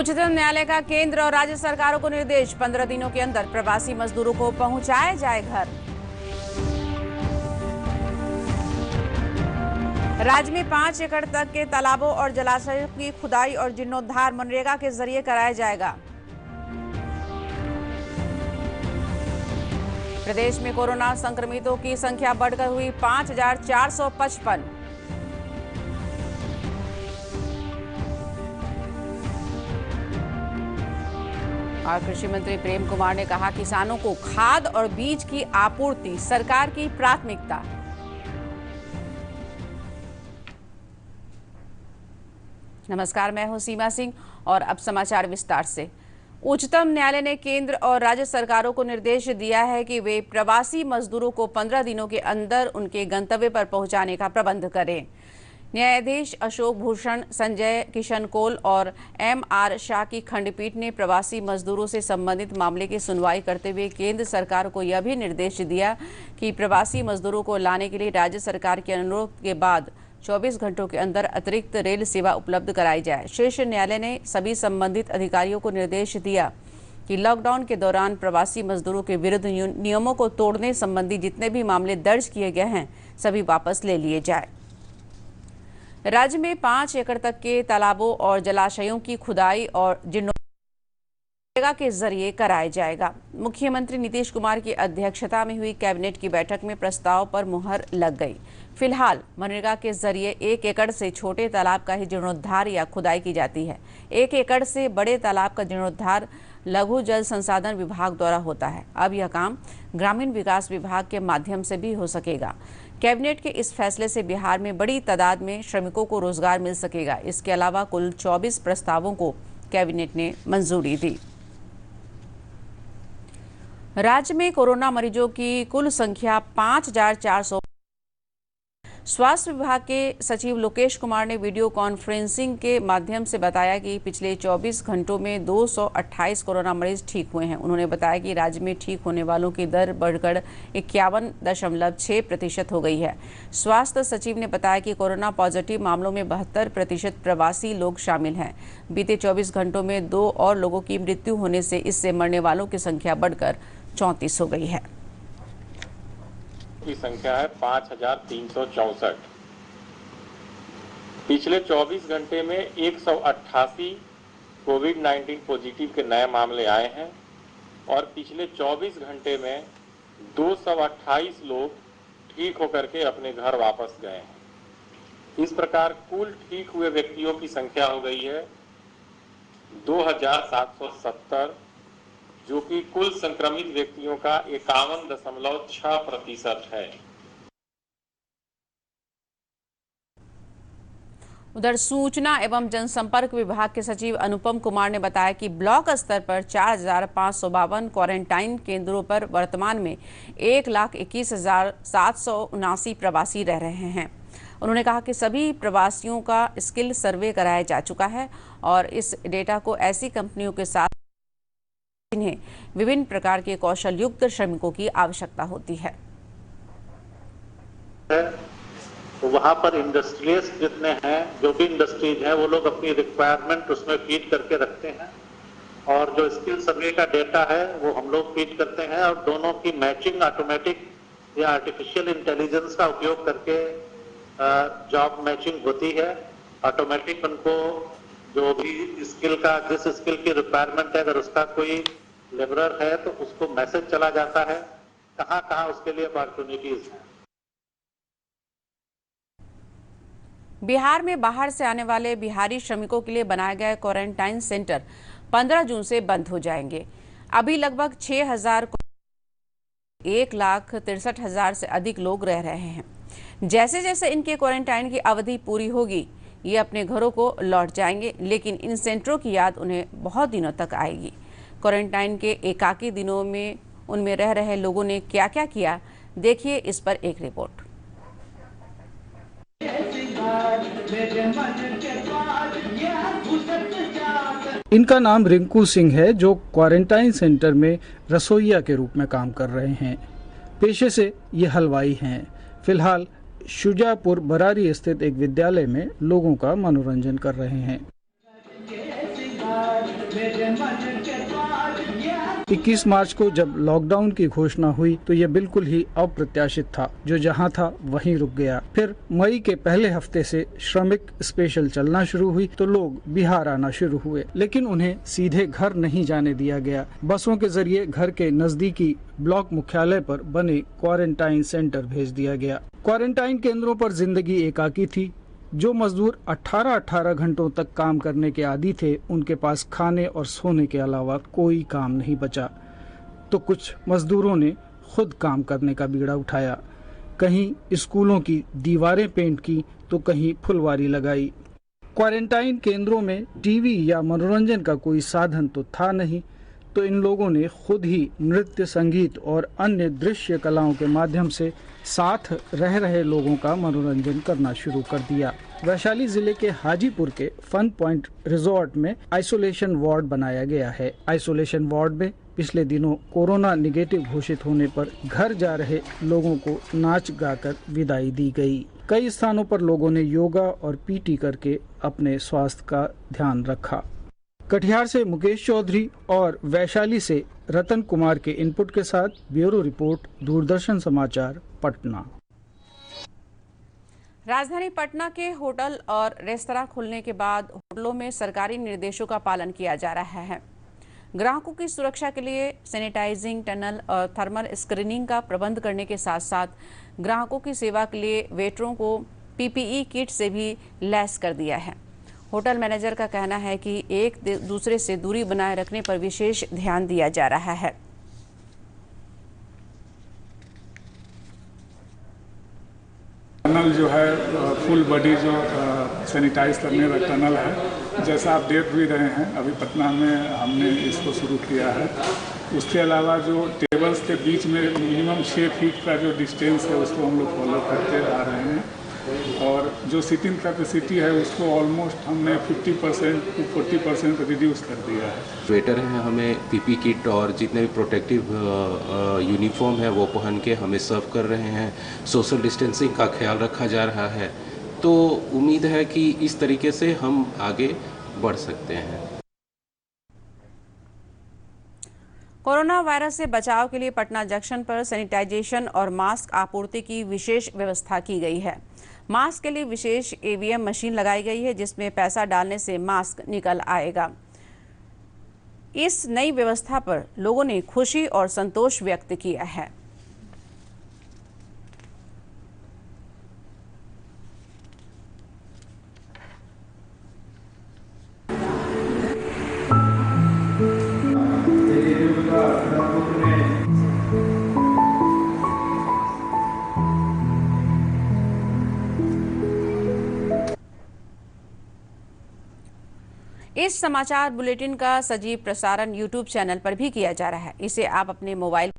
उच्चतम न्यायालय का केंद्र और राज्य सरकारों को निर्देश, 15 दिनों के अंदर प्रवासी मजदूरों को पहुंचाया जाए घर। राज्य में 5 एकड़ तक के तालाबों और जलाशयों की खुदाई और जीर्णोद्धार मनरेगा के जरिए कराया जाएगा। प्रदेश में कोरोना संक्रमितों की संख्या बढ़कर हुई 5,455। और कृषि मंत्री प्रेम कुमार ने कहा, किसानों को खाद और बीज की आपूर्ति सरकार की प्राथमिकता। नमस्कार, मैं हूं सीमा सिंह और अब समाचार विस्तार से। उच्चतम न्यायालय ने केंद्र और राज्य सरकारों को निर्देश दिया है कि वे प्रवासी मजदूरों को 15 दिनों के अंदर उनके गंतव्य पर पहुंचाने का प्रबंध करें। न्यायाधीश अशोक भूषण, संजय किशन कौल और M.R. शाह की खंडपीठ ने प्रवासी मजदूरों से संबंधित मामले की सुनवाई करते हुए केंद्र सरकार को यह भी निर्देश दिया कि प्रवासी मजदूरों को लाने के लिए राज्य सरकार के अनुरोध के बाद 24 घंटों के अंदर अतिरिक्त रेल सेवा उपलब्ध कराई जाए। शीर्ष न्यायालय ने सभी संबंधित अधिकारियों को निर्देश दिया कि लॉकडाउन के दौरान प्रवासी मजदूरों के विरुद्ध नियमों को तोड़ने संबंधी जितने भी मामले दर्ज किए गए हैं, सभी वापस ले लिए जाए। राज्य में 5 एकड़ तक के तालाबों और जलाशयों की खुदाई और मनरेगा के जरिए कराया जाएगा। मुख्यमंत्री नीतीश कुमार की अध्यक्षता में हुई कैबिनेट की बैठक में प्रस्ताव पर मुहर लग गई। फिलहाल मनरेगा के जरिए 1 एकड़ से छोटे तालाब का ही जीर्णोद्धार या खुदाई की जाती है। 1 एकड़ से बड़े तालाब का जीर्णोद्धार लघु जल संसाधन विभाग द्वारा होता है। अब यह काम ग्रामीण विकास विभाग के माध्यम से भी हो सकेगा। कैबिनेट के इस फैसले से बिहार में बड़ी तादाद में श्रमिकों को रोजगार मिल सकेगा। इसके अलावा कुल 24 प्रस्तावों को कैबिनेट ने मंजूरी दी। राज्य में कोरोना मरीजों की कुल संख्या 5,400। स्वास्थ्य विभाग के सचिव लोकेश कुमार ने वीडियो कॉन्फ्रेंसिंग के माध्यम से बताया कि पिछले 24 घंटों में 228 कोरोना मरीज ठीक हुए हैं। उन्होंने बताया कि राज्य में ठीक होने वालों की दर बढ़कर 51.6% हो गई है। स्वास्थ्य सचिव ने बताया कि कोरोना पॉजिटिव मामलों में 72% प्रवासी लोग शामिल हैं। बीते 24 घंटों में 2 और लोगों की मृत्यु होने से इससे मरने वालों की संख्या बढ़कर 34 हो गई है। की संख्या है 5,364। पिछले 24 घंटे में 188 कोविड-19 पॉजिटिव के नए मामले आए हैं और पिछले 24 घंटे में 228 लोग ठीक होकर के अपने घर वापस गए हैं। इस प्रकार कुल ठीक हुए व्यक्तियों की संख्या हो गई है 2,770, जो कि कुल संक्रमित व्यक्तियों का 51.6% है। उधर सूचना एवं जनसंपर्क विभाग के सचिव अनुपम कुमार ने बताया कि ब्लॉक स्तर पर 4,552 क्वारंटाइन केंद्रों पर वर्तमान में 1,21,779 प्रवासी रह रहे हैं। उन्होंने कहा कि सभी प्रवासियों का स्किल सर्वे कराया जा चुका है और इस डेटा को ऐसी कंपनियों के साथ जिन्हें विभिन्न प्रकार के कौशल युक्त श्रमिकों की आवश्यकता होती है। तो वहाँ पर इंडस्ट्रियलिस्ट जितने हैं, जो भी इंडस्ट्रीज हैं, वो लोग अपनी रिक्वायरमेंट उसमें फीड करके रखते हैं और जो स्किल सर्वे का डेटा है वो हम लोग फीड करते हैं और दोनों की मैचिंग ऑटोमेटिक या आर्टिफिशियल इंटेलिजेंस का उपयोग करके जॉब मैचिंग होती है। ऑटोमेटिक उनको जो भी स्किल का, जिस स्किल की रिक्वायरमेंट है, अगर उसका कोई लेबरर है तो उसको मैसेज चला जाता है कहाँ उसके लिए अपॉर्चुनिटीज हैं। बिहार में बाहर से आने वाले बिहारी श्रमिकों के लिए बनाए गए क्वारंटाइन सेंटर 15 जून से बंद हो जाएंगे। अभी लगभग 6,000 1,63,000 से अधिक लोग रह रहे हैं। जैसे जैसे इनके क्वारंटाइन की अवधि पूरी होगी, ये अपने घरों को लौट जाएंगे, लेकिन इन सेंटरों की याद उन्हें बहुत दिनों तक आएगी। क्वारंटाइन के एकाकी दिनों में उनमें रह रहे लोगों ने क्या क्या किया, देखिए इस पर एक रिपोर्ट। इनका नाम रिंकू सिंह है, जो क्वारंटाइन सेंटर में रसोइया के रूप में काम कर रहे हैं। पेशे से ये हलवाई हैं। फिलहाल शुजापुर बरारी स्थित एक विद्यालय में लोगों का मनोरंजन कर रहे हैं। 21 मार्च को जब लॉकडाउन की घोषणा हुई तो ये बिल्कुल ही अप्रत्याशित था। जो जहां था वहीं रुक गया। फिर मई के पहले हफ्ते से श्रमिक स्पेशल चलना शुरू हुई तो लोग बिहार आना शुरू हुए, लेकिन उन्हें सीधे घर नहीं जाने दिया गया। बसों के जरिए घर के नजदीकी ब्लॉक मुख्यालय पर बने क्वारंटाइन सेंटर भेज दिया गया। क्वारंटाइन केंद्रों पर जिंदगी एकाकी थी। जो मजदूर 18-18 घंटों तक काम करने के आदी थे, उनके पास खाने और सोने के अलावा कोई काम नहीं बचा। तो कुछ मजदूरों ने खुद काम करने का बीड़ा उठाया। कहीं स्कूलों की दीवारें पेंट की तो कहीं फुलवारी लगाई। क्वारंटाइन केंद्रों में टीवी या मनोरंजन का कोई साधन तो था नहीं, तो इन लोगों ने खुद ही नृत्य, संगीत और अन्य दृश्य कलाओं के माध्यम से साथ रह रहे लोगों का मनोरंजन करना शुरू कर दिया। वैशाली जिले के हाजीपुर के फन पॉइंट रिजॉर्ट में आइसोलेशन वार्ड बनाया गया है। आइसोलेशन वार्ड में पिछले दिनों कोरोना निगेटिव घोषित होने पर घर जा रहे लोगों को नाच गाकर विदाई दी गई। कई स्थानों पर लोगों ने योगा और पीटी करके अपने स्वास्थ्य का ध्यान रखा। कटिहार से मुकेश चौधरी और वैशाली से रतन कुमार के इनपुट के साथ ब्यूरो रिपोर्ट, दूरदर्शन समाचार, पटना। राजधानी पटना के होटल और रेस्तरां खुलने के बाद होटलों में सरकारी निर्देशों का पालन किया जा रहा है। ग्राहकों की सुरक्षा के लिए सैनिटाइजिंग टनल और थर्मल स्क्रीनिंग का प्रबंध करने के साथ साथ ग्राहकों की सेवा के लिए वेटरों को पीपीई किट से भी लैस कर दिया है। होटल मैनेजर का कहना है कि एक दूसरे से दूरी बनाए रखने पर विशेष ध्यान दिया जा रहा है। टनल जो है फुल बॉडी जो सैनिटाइज करने वाला टनल है, जैसा आप देख भी रहे हैं, अभी पटना में हमने इसको शुरू किया है। उसके अलावा जो टेबल्स के बीच में मिनिमम 6 फीट का जो डिस्टेंस है उसको हम लोग फॉलो करते आ रहे हैं। और जो सीटिंग कैपेसिटी है उसको ऑलमोस्ट हमने 50% to 40% रिड्यूस कर दिया है। वेटर हैं, हमें पीपी किट और जितने भी प्रोटेक्टिव यूनिफॉर्म है वो पहन के हमें सर्व कर रहे हैं। सोशल डिस्टेंसिंग का ख्याल रखा जा रहा है, तो उम्मीद है कि इस तरीके से हम आगे बढ़ सकते हैं। कोरोना वायरस से बचाव के लिए पटना जंक्शन पर सैनिटाइजेशन और मास्क आपूर्ति की विशेष व्यवस्था की गई है। मास्क के लिए विशेष ईवीएम मशीन लगाई गई है, जिसमें पैसा डालने से मास्क निकल आएगा। इस नई व्यवस्था पर लोगों ने खुशी और संतोष व्यक्त किया है। इस समाचार बुलेटिन का सजीव प्रसारण YouTube चैनल पर भी किया जा रहा है। इसे आप अपने मोबाइल,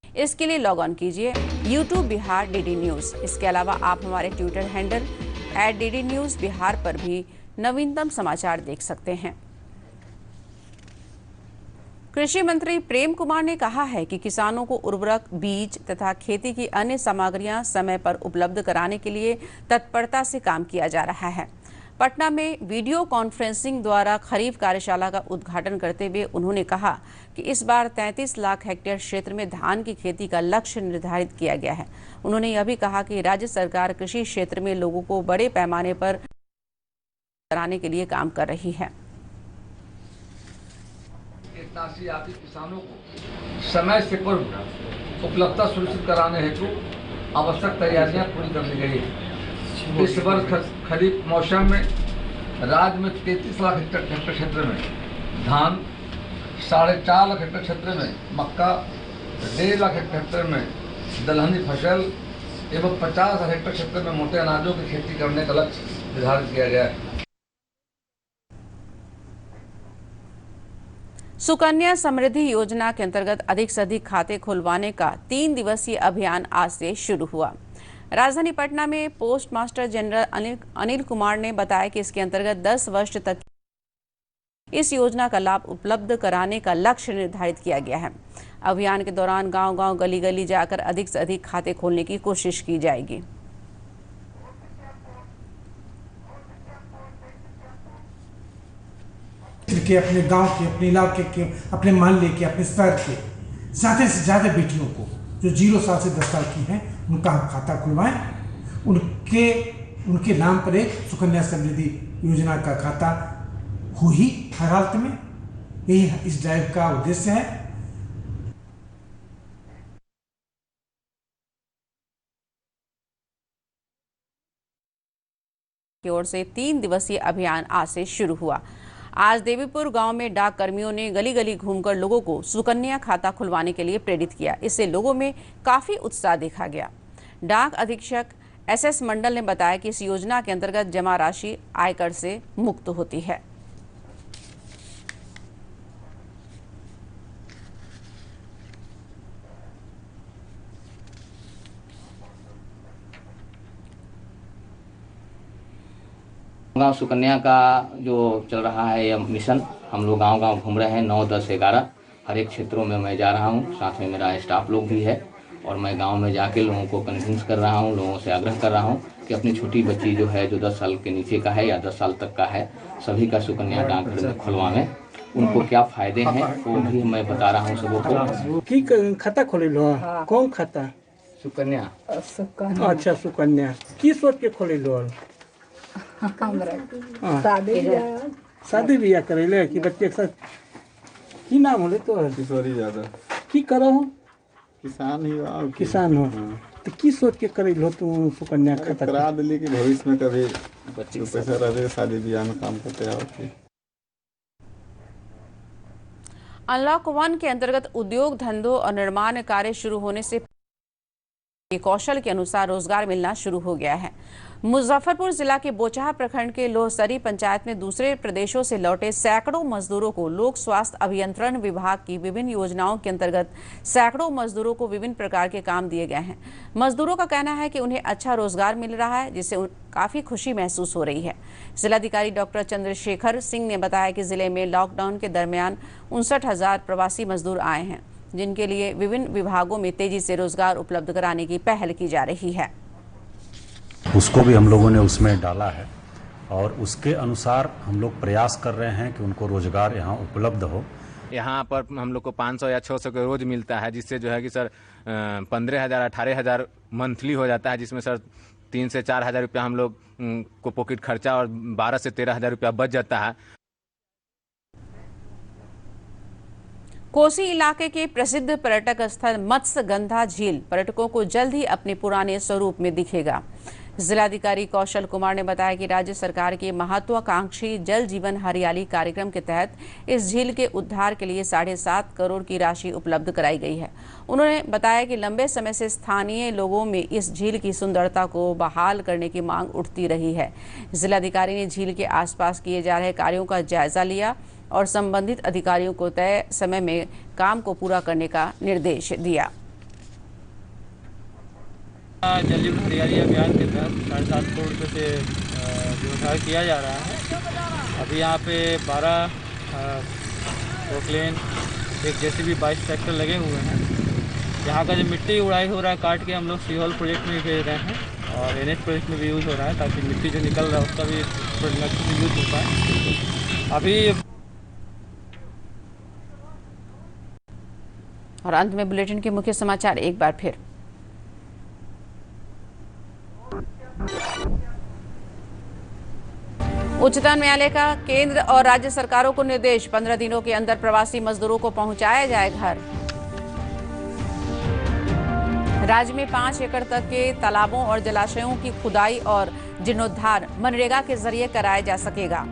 इसके लिए लॉग ऑन कीजिए YouTube बिहार DD न्यूज़। इसके अलावा आप हमारे Twitter handle @DD news Bihar पर भी नवीनतम समाचार देख सकते हैं। कृषि मंत्री प्रेम कुमार ने कहा है कि किसानों को उर्वरक, बीज तथा खेती की अन्य सामग्रियां समय पर उपलब्ध कराने के लिए तत्परता से काम किया जा रहा है। पटना में वीडियो कॉन्फ्रेंसिंग द्वारा खरीफ कार्यशाला का उद्घाटन करते हुए उन्होंने कहा कि इस बार 33 लाख हेक्टेयर क्षेत्र में धान की खेती का लक्ष्य निर्धारित किया गया है। उन्होंने यह भी कहा कि राज्य सरकार कृषि क्षेत्र में लोगों को बड़े पैमाने पर कराने के लिए काम कर रही है। कीटनाशी किसानों को समय से पूर्व उपलब्धता सुनिश्चित कराने हेतु आवश्यक तैयारियां पूरी कर ली गई है। इस वर्ष खरीफ मौसम में राज्य में 33 लाख हेक्टेयर क्षेत्र में धान, 4.5 लाख हेक्टेयर क्षेत्र में मक्का, 1.5 लाख हेक्टेयर में दलहनी फसल एवं 50 हेक्टेयर क्षेत्र में मोटे अनाजों की खेती करने का लक्ष्य निर्धारित किया गया है। सुकन्या समृद्धि योजना के अंतर्गत अधिक से अधिक खाते खुलवाने का 3 दिवसीय अभियान आज से शुरू हुआ। राजधानी पटना में post master general Anil Kumar ने बताया कि इसके अंतर्गत 10 वर्ष तक इस योजना का लाभ उपलब्ध कराने का लक्ष्य निर्धारित किया गया है। अभियान के दौरान गांव-गांव, गली-गली जाकर अधिक से अधिक खाते खोलने की कोशिश की जाएगी। के, अपने गांव के, अपने इलाके के, अपने मोहल्ले के, अपने शहर के ज़्यादा से ज़्यादा बेटियों को जो 0 साल से 10 साल की हैं उनका हम खाता खुलवाएं। उनके नाम पर एक सुकन्या समृद्धि योजना का खाता हो ही हर हालत में, यही इस ड्राइव का उद्देश्य है। की ओर से 3 दिवसीय अभियान आज से शुरू हुआ। आज देवीपुर गांव में डाक कर्मियों ने गली गली घूमकर लोगों को सुकन्या खाता खुलवाने के लिए प्रेरित किया। इससे लोगों में काफी उत्साह देखा गया। डाक अधीक्षक SS मंडल ने बताया कि इस योजना के अंतर्गत जमा राशि आयकर से मुक्त होती है। गांव सुकन्या का जो चल रहा है यह मिशन, हम लोग गांव-गांव घूम रहे हैं। 9, 10, 11 हर एक क्षेत्रों में मैं जा रहा हूं, साथ में मेरा स्टाफ लोग भी है और मैं गांव में जाके लोगों को कन्विंस कर रहा हूं, लोगों से आग्रह कर रहा हूं कि अपनी छोटी बच्ची जो है जो 10 साल के नीचे का है या 10 साल तक का है, सभी का सुकन्या डाकघर में खुलवाएं। उनको क्या फायदे हैं वो भी मैं बता रहा हूँ सबों को। की खाता खोले लो? कौन खाता? सुकन्या। अच्छा सुकन्या। की सोच के खोले लो? शादी बियाह करेले कि बच्चे के साथ की नाम होले तो किशोरी यादव की करो हो? किसान ही हो। किसान हो तो की सोच के करे लो तुम सुकन्या खाता? करा दिली कि भविष्य में कभी बच्चे पैसा रहे शादी ब्याह में काम करते आओ। अनलॉक 1 के अंतर्गत उद्योग धंधों और निर्माण कार्य शुरू होने से कौशल के अनुसार रोजगार मिलना शुरू हो गया है। मुजफ्फरपुर जिला के बोचहा प्रखंड के लोहसरी पंचायत में दूसरे प्रदेशों से लौटे सैकड़ों मजदूरों को लोक स्वास्थ्य अभियंत्रण विभाग की विभिन्न योजनाओं के अंतर्गत सैकड़ों मजदूरों को विभिन्न प्रकार के काम दिए गए हैं। मजदूरों का कहना है कि उन्हें अच्छा रोजगार मिल रहा है, जिससे काफी खुशी महसूस हो रही है। जिलाधिकारी डॉक्टर चंद्रशेखर सिंह ने बताया कि जिले में लॉकडाउन के दरमियान 59,000 प्रवासी मजदूर आए हैं, जिनके लिए विभिन्न विभागों में तेजी से रोजगार उपलब्ध कराने की पहल की जा रही है। उसको भी हम लोगों ने उसमें डाला है और उसके अनुसार हम लोग प्रयास कर रहे हैं कि उनको रोजगार यहाँ उपलब्ध हो। यहाँ पर हम लोग को 500 या 600 के रोज मिलता है, जिससे जो है कि सर 15,000 18,000 मंथली हो जाता है, जिसमें सर 3 से 4,000 रुपया हम लोग को पॉकेट खर्चा और 12 से 13,000 रुपया बच जाता है। कोसी इलाके के प्रसिद्ध पर्यटक स्थल मत्स्यगंधा झील पर्यटकों को जल्द ही अपने पुराने स्वरूप में दिखेगा। जिलाधिकारी कौशल कुमार ने बताया कि राज्य सरकार के महत्वाकांक्षी जल जीवन हरियाली कार्यक्रम के तहत इस झील के उद्धार के लिए 7.5 करोड़ की राशि उपलब्ध कराई गई है। उन्होंने बताया कि लंबे समय से स्थानीय लोगों में इस झील की सुंदरता को बहाल करने की मांग उठती रही है। जिलाधिकारी ने झील के आसपास किए जा रहे कार्यों का जायजा लिया और संबंधित अधिकारियों को तय समय में काम को पूरा करने का निर्देश दिया। जल जीवन हरियाली अभियान के तहत 7.5 करोड़ रुपये से व्यवसाय किया जा रहा है। अभी यहाँ पे 12 प्रोक्लेन, एक JCB 22 ट्रैक्टर लगे हुए हैं। यहाँ का जो मिट्टी उड़ाई हो रहा है काट के हम लोग सीहोल प्रोजेक्ट में भेज रहे हैं और NH प्रोजेक्ट में भी यूज़ हो रहा है, ताकि मिट्टी जो निकल रहा है उसका भी प्रोजेक्ट में यूज़ होता है। अभी और अंत में बुलेटिन के मुख्य समाचार एक बार फिर। उच्चतम न्यायालय का केंद्र और राज्य सरकारों को निर्देश, 15 दिनों के अंदर प्रवासी मजदूरों को पहुंचाया जाए घर। राज्य में 5 एकड़ तक के तालाबों और जलाशयों की खुदाई और जीर्णोद्धार मनरेगा के जरिए कराया जा सकेगा।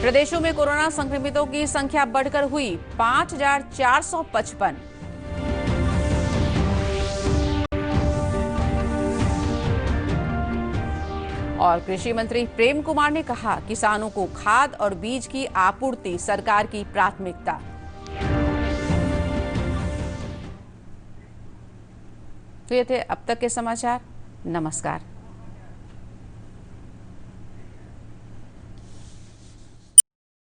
प्रदेशों में कोरोना संक्रमितों की संख्या बढ़कर हुई 5,455। और कृषि मंत्री प्रेम कुमार ने कहा, किसानों को खाद और बीज की आपूर्ति सरकार की प्राथमिकता। तो ये थे अब तक के समाचार। नमस्कार।